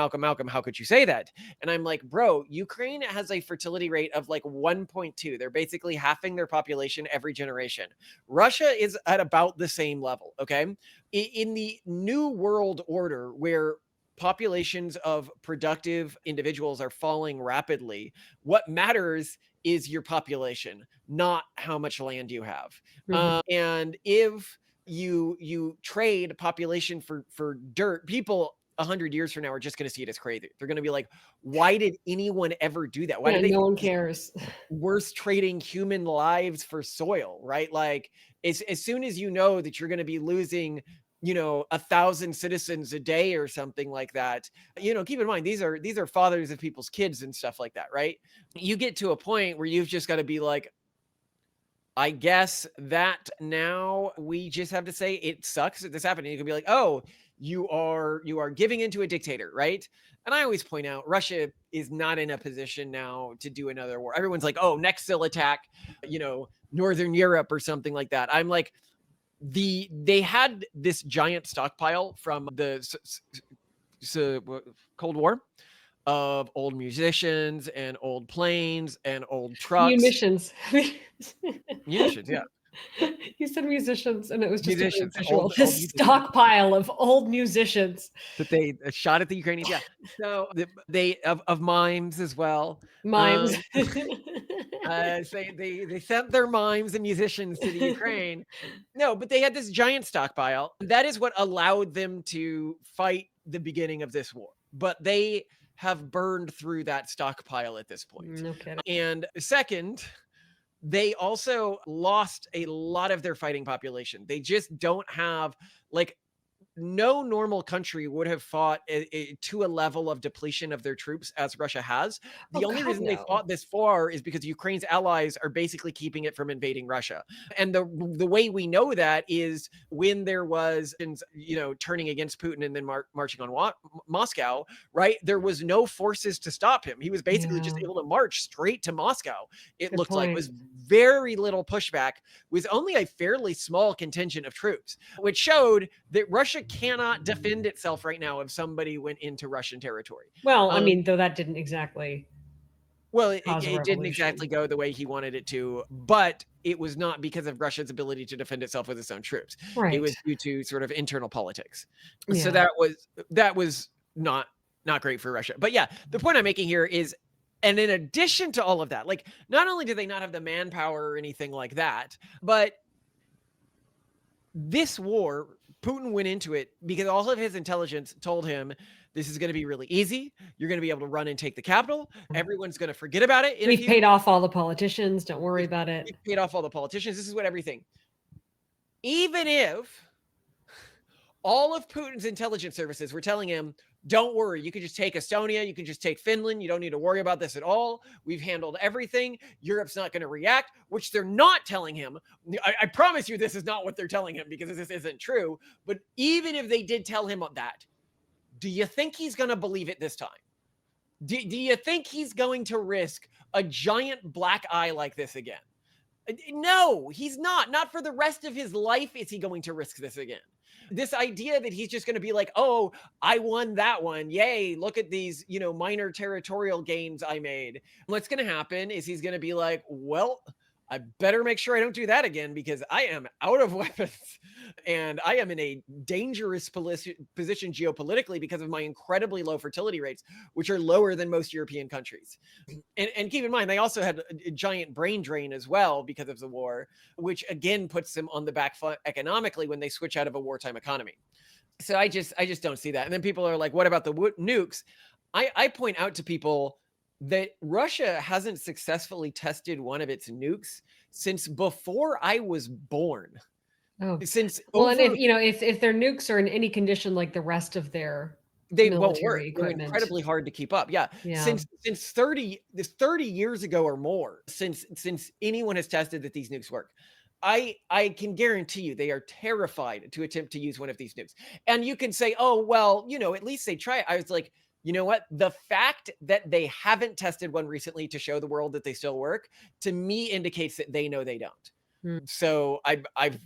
how could you say that? And I'm like, bro, Ukraine has a fertility rate of like 1.2. They're basically halving their population every generation. Russia is at about the same level, okay? In the new world order where populations of productive individuals are falling rapidly, what matters is your population, not how much land you have. And if you trade population for dirt, people 100 years from now are just going to see it as crazy. They're going to be like, why did anyone ever do that? Why did no one cares? Worse trading human lives for soil, right? Like as soon as you know that you're going to be losing 1,000 citizens a day or something like that, keep in mind, these are fathers of people's kids and stuff like that, right? You get to a point where you've just got to be like, I guess that now we just have to say it sucks that this happened. And you can be like, oh, you are giving into a dictator, right? And I always point out Russia is not in a position now to do another war. Everyone's like, oh, next they'll attack, Northern Europe or something like that. I'm like, they had this giant stockpile from the Cold War of old musicians and old planes and old trucks. Munitions. Munitions, yeah. You said musicians, and it was just a very Musicians, visual. old This musicians stockpile of old musicians. that they shot at the Ukrainians. Yeah. So they of mimes as well. Mimes. So they sent their mimes and musicians to the Ukraine. No, but they had this giant stockpile. That is what allowed them to fight the beginning of this war. But they have burned through that stockpile at this point. No kidding. And second, they also lost a lot of their fighting population. They just don't have, like, no normal country would have fought to a level of depletion of their troops as Russia has. The only reason they fought this far is because Ukraine's allies are basically keeping it from invading Russia. And the way we know that is when there was, turning against Putin and then marching on Moscow, right? There was no forces to stop him. He was basically just able to march straight to Moscow. It looked like, was very little pushback with only a fairly small contingent of troops, which showed that Russia cannot defend itself right now if somebody went into Russian territory. Well, I mean, though that didn't exactly. Well, it didn't exactly go the way he wanted it to, but it was not because of Russia's ability to defend itself with its own troops. Right. It was due to sort of internal politics. Yeah. So that was not great for Russia. But yeah, the point I'm making here is, and in addition to all of that, like, not only do they not have the manpower or anything like that, but this war, Putin went into it because all of his intelligence told him this is going to be really easy. You're going to be able to run and take the capital. Everyone's going to forget about it. We've paid off all the politicians. Don't worry about it. We've paid off all the politicians. This is what everything. Even if all of Putin's intelligence services were telling him, don't worry, you can just take Estonia, you can just take Finland, you don't need to worry about this at all. We've handled everything. Europe's not going to react, which they're not telling him. I promise you this is not what they're telling him, because this isn't true. But even if they did tell him that, do you think he's going to believe it this time? Do you think he's going to risk a giant black eye like this again? No, he's not. Not for the rest of his life is he going to risk this again. This idea that he's just going to be like, oh, I won that one. Yay. Look at these, minor territorial gains I made. What's going to happen is he's going to be like, well, I better make sure I don't do that again, because I am out of weapons and I am in a dangerous position geopolitically because of my incredibly low fertility rates, which are lower than most European countries. And keep in mind, they also had a giant brain drain as well because of the war, which again puts them on the back foot economically when they switch out of a wartime economy. So I just don't see that. And then people are like, what about the nukes? I point out to people that Russia hasn't successfully tested one of its nukes since before I was born. Oh, and if their nukes are in any condition like the rest of their they won't work. They're incredibly hard to keep up. Yeah. Since 30 years ago or more, since anyone has tested that these nukes work. I can guarantee you they are terrified to attempt to use one of these nukes. And you can say, oh, well, at least they try it. I was like, you know what? The fact that they haven't tested one recently to show the world that they still work, to me indicates that they know they don't. So I'm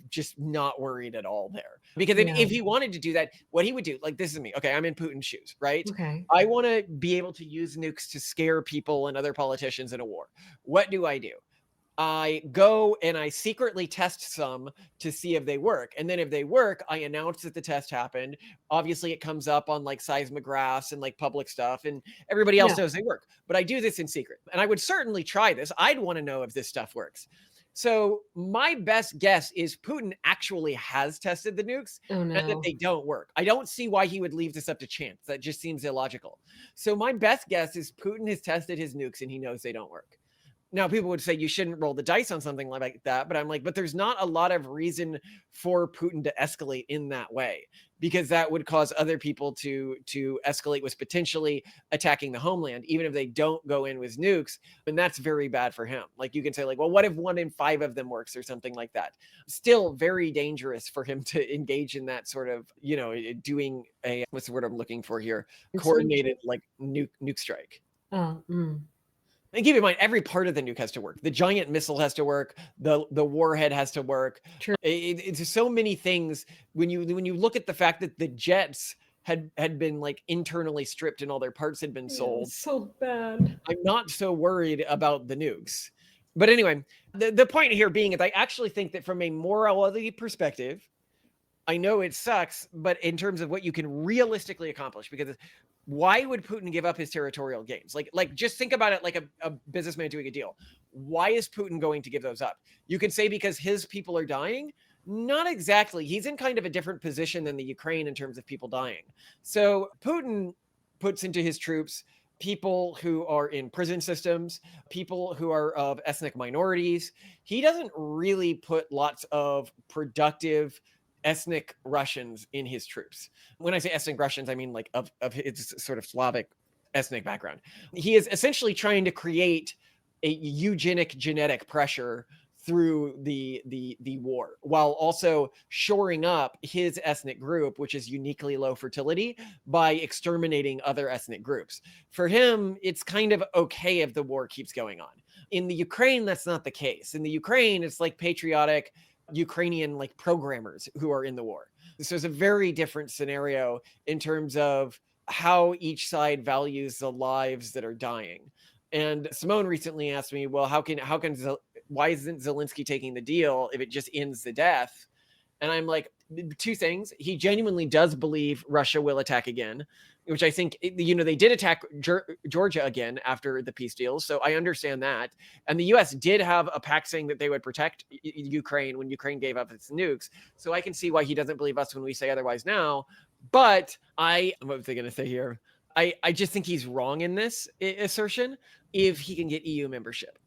just not worried at all there. Because if he wanted to do that, what he would do, like, this is me. Okay, I'm in Putin's shoes, right? Okay. I want to be able to use nukes to scare people and other politicians in a war. What do? I go and I secretly test some to see if they work. And then if they work, I announce that the test happened. Obviously, it comes up on like seismographs and like public stuff, and everybody else knows they work. But I do this in secret. And I would certainly try this. I'd want to know if this stuff works. So my best guess is Putin actually has tested the nukes and that they don't work. I don't see why he would leave this up to chance. That just seems illogical. So my best guess is Putin has tested his nukes and he knows they don't work. Now, people would say you shouldn't roll the dice on something like that, but I'm like, but there's not a lot of reason for Putin to escalate in that way, because that would cause other people to escalate with potentially attacking the homeland, even if they don't go in with nukes. And that's very bad for him. Like, you can say, like, well, what if 1 in 5 of them works or something like that? Still very dangerous for him to engage in that sort of, doing a, what's the word I'm looking for here? Coordinated, like, nuke strike. And keep in mind, every part of the nuke has to work. The giant missile has to work. The warhead has to work. True. It's so many things. When you look at the fact that the jets had been like internally stripped and all their parts had been sold. So bad. I'm not so worried about the nukes. But anyway, the point here being is I actually think that from a morality perspective, I know it sucks, but in terms of what you can realistically accomplish, because why would Putin give up his territorial gains? Like just think about it like a businessman doing a deal. Why is Putin going to give those up? You could say because his people are dying. Not exactly. He's in kind of a different position than the Ukraine in terms of people dying. So Putin puts into his troops people who are in prison systems, people who are of ethnic minorities. He doesn't really put lots of productive ethnic Russians in his troops. When I say ethnic Russians, I mean like of his sort of Slavic ethnic background. He is essentially trying to create a eugenic genetic pressure through the war, while also shoring up his ethnic group, which is uniquely low fertility, by exterminating other ethnic groups. For him, it's kind of okay if the war keeps going on. In the Ukraine, that's not the case. In the Ukraine, it's like patriotic Ukrainian like programmers who are in the war. So it's a very different scenario in terms of how each side values the lives that are dying. And Simone recently asked me, well, why isn't Zelensky taking the deal if it just ends the death? And I'm like, two things. He genuinely does believe Russia will attack again, which I think, they did attack Georgia again after the peace deal. So I understand that. And the US did have a pact saying that they would protect Ukraine when Ukraine gave up its nukes. So I can see why he doesn't believe us when we say otherwise now. But what was I going to say here? I just think he's wrong in this assertion if he can get EU membership.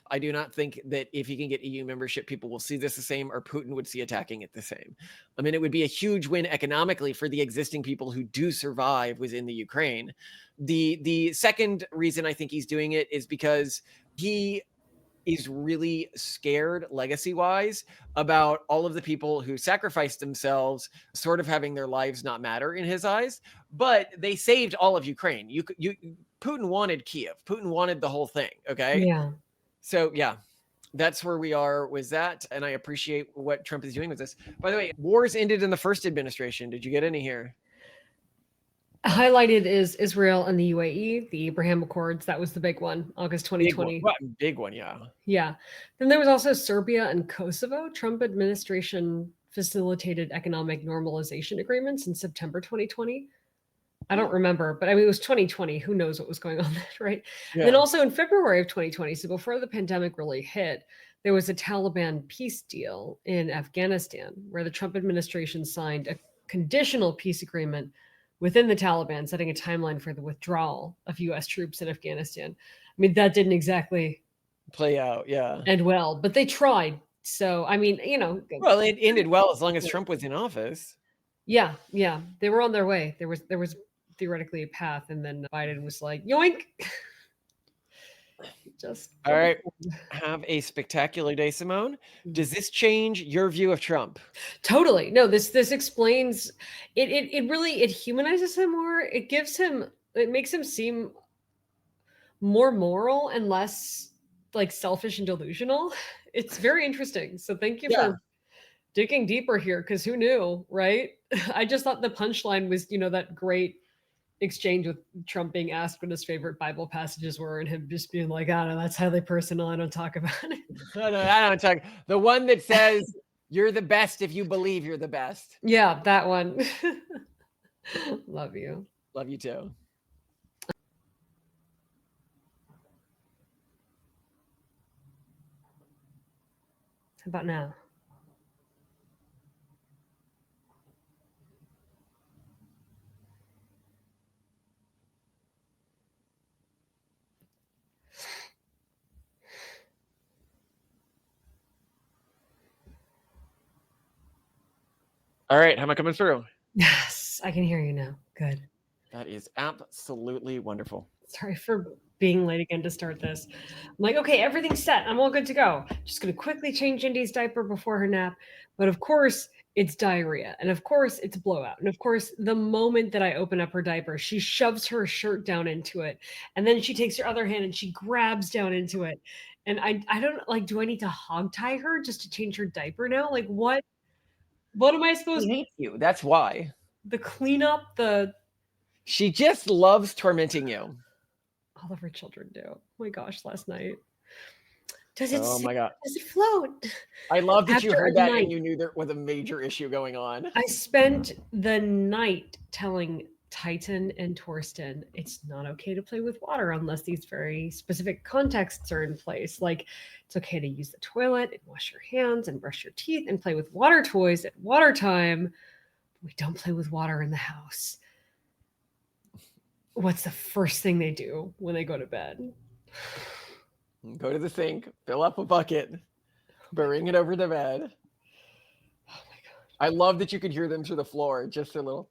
I do not think that if he can get EU membership, people will see this the same, or Putin would see attacking it the same. I mean, it would be a huge win economically for the existing people who do survive within the Ukraine. The second reason I think he's doing it is because he is really scared legacy-wise about all of the people who sacrificed themselves sort of having their lives not matter in his eyes, but they saved all of Ukraine. Putin wanted Kiev. Putin wanted the whole thing, okay? Yeah. So yeah, that's where we are with that. And I appreciate what Trump is doing with this. By the way, wars ended in the first administration. Did you get any here? Highlighted is Israel and the UAE, the Abraham Accords. That was the big one, August 2020. Big one, yeah. Yeah. Then there was also Serbia and Kosovo. Trump administration facilitated economic normalization agreements in September 2020. I don't remember, but I mean, it was 2020. Who knows what was going on then, right? Yeah. And then also in February of 2020, so before the pandemic really hit, there was a Taliban peace deal in Afghanistan where the Trump administration signed a conditional peace agreement within the Taliban, setting a timeline for the withdrawal of U.S. troops in Afghanistan. I mean, that didn't exactly play out, yeah, end well, but they tried. So, I mean, well, it ended well as long as Trump was in office. Yeah, they were on their way. There was theoretically a path, and then Biden was like, yoink. Just all right. Have a spectacular day, Simone. Does this change your view of Trump? Totally. No, this explains it. It really humanizes him more. It makes him seem more moral and less like selfish and delusional. It's very interesting. So thank you for digging deeper here, because who knew, right? I just thought the punchline was, that great exchange with Trump being asked what his favorite Bible passages were, and him just being like, I don't know, that's highly personal. I don't talk about it. I don't talk. The one that says you're the best if you believe you're the best. Yeah, that one. Love you. Love you too. How about now? All right, how am I coming through? Yes, I can hear you now. Good. That is absolutely wonderful. Sorry for being late again to start this. I'm like, okay, everything's set. I'm all good to go. Just going to quickly change Indy's diaper before her nap. But of course, it's diarrhea. And of course, it's blowout. And of course, the moment that I open up her diaper, she shoves her shirt down into it. And then she takes her other hand and she grabs down into it. And I don't do I need to hog tie her just to change her diaper now? Like, what am I supposed to? He hates you. That's why. the cleanup, She just loves tormenting you. all of her children do. Oh my gosh, last night. Does it Oh sink? my God. Does it float? I love that you After heard a that night. and you knew there was a major issue going on. I spent the night telling Titan and Torsten it's not okay to play with water unless these very specific contexts are in place. Like, it's okay to use the toilet and wash your hands and brush your teeth and play with water toys at water time. We don't play with water in the house. What's the first thing they do when they go to bed? Go to the sink, fill up a bucket, bring it over the bed. Oh my God. I love that you could hear them through the floor. Just a little.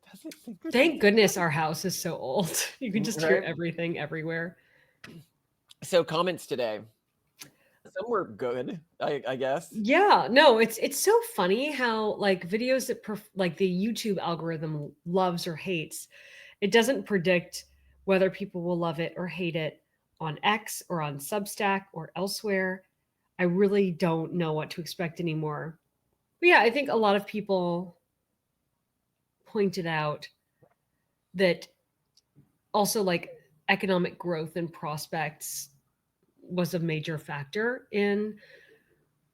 Thank goodness our house is so old. You can just hear Right? everything everywhere. So comments today. Some were good, I guess. Yeah, no, it's so funny how like videos that like the YouTube algorithm loves or hates, it doesn't predict whether people will love it or hate it on X or on Substack or elsewhere. I really don't know what to expect anymore. But yeah, I think a lot of people pointed out that also like economic growth and prospects was a major factor in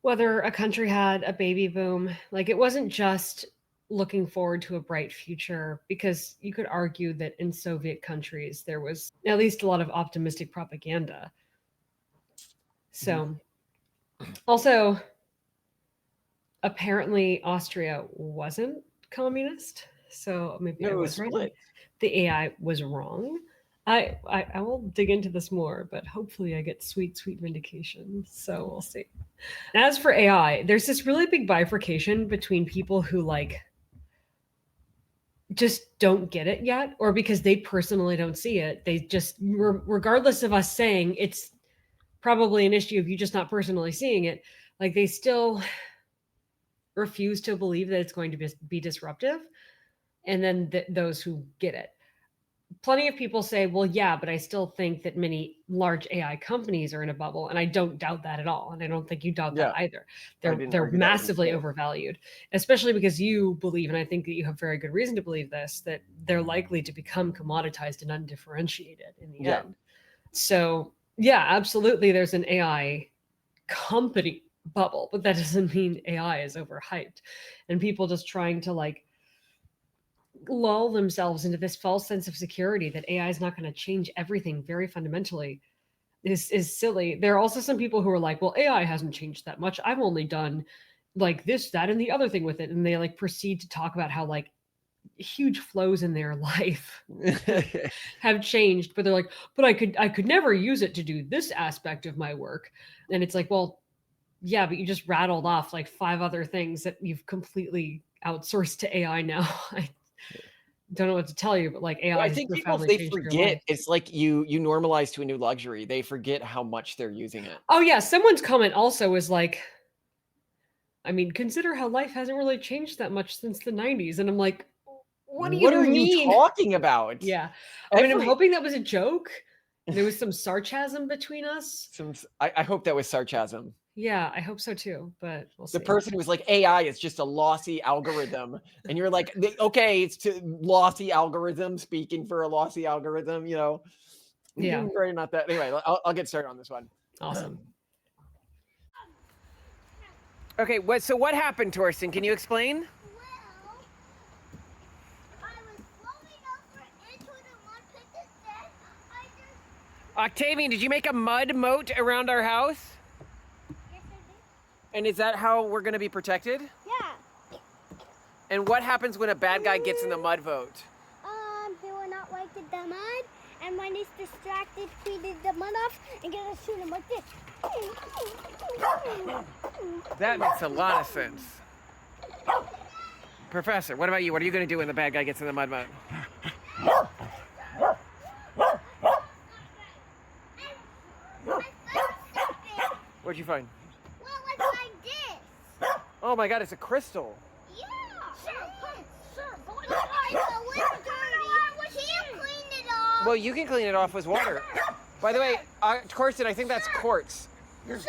whether a country had a baby boom. Like, it wasn't just looking forward to a bright future, because you could argue that in Soviet countries there was at least a lot of optimistic propaganda. So also, apparently Austria wasn't communist, so maybe I was right. The AI was wrong. I will dig into this more, but hopefully I get sweet vindication. So we'll see. As for AI, there's this really big bifurcation between people who like just don't get it yet, or because they personally don't see it. They just, regardless of us saying it's probably an issue of you just not personally seeing it, like they still refuse to believe that it's going to be disruptive. And then those who get it. Plenty of people say, well, yeah, but I still think that many large AI companies are in a bubble. And I don't doubt that at all. And I don't think you doubt that either. They're massively overvalued, especially because you believe, and I think that you have very good reason to believe this, that they're likely to become commoditized and undifferentiated in the end. So yeah, absolutely. There's an AI company bubble, but that doesn't mean AI is overhyped and people just trying to like lull themselves into this false sense of security that AI is not going to change everything very fundamentally is silly. There are also some people who are like, well, AI hasn't changed that much. I've only done like this, that, and the other thing with it. And they like proceed to talk about how like huge flows in their life have changed, but they're like, but I could never use it to do this aspect of my work. And it's like, well, yeah, but you just rattled off like 5 other things that you've completely outsourced to AI now. I don't know what to tell you, but like AI, I think people, they forget it's like you normalize to a new luxury. They forget how much they're using it. Oh yeah, someone's comment also was like, I mean, consider how life hasn't really changed that much since the 90s. And I'm like, what are you talking about? Yeah, I mean, I'm hoping that was a joke. There was some sarcasm between us. I hope that was sarcasm. Yeah, I hope so too, but we'll see. The person was like, AI is just a lossy algorithm. And you're like, okay, it's lossy algorithm speaking for a lossy algorithm, you know? Yeah. Very not that. Anyway, I'll get started on this one. Awesome. Okay, so what happened, Torsten? Can you explain? Octavian, did you make a mud moat around our house? Yes, I did. And is that how we're going to be protected? Yeah. And what happens when a bad guy gets in the mud moat? He will not like the mud, and when he's distracted, feed the mud off and get us shoot him like this. That makes a lot of sense. Professor, what about you? What are you going to do when the bad guy gets in the mud moat? What'd you find? Well, let's find this. Oh my God, it's a crystal. Yeah. Sure. Go inside. It's dirty. Can't clean it off. Well, you can clean it off with water. By the way, Torsten, I think that's quartz. Sure.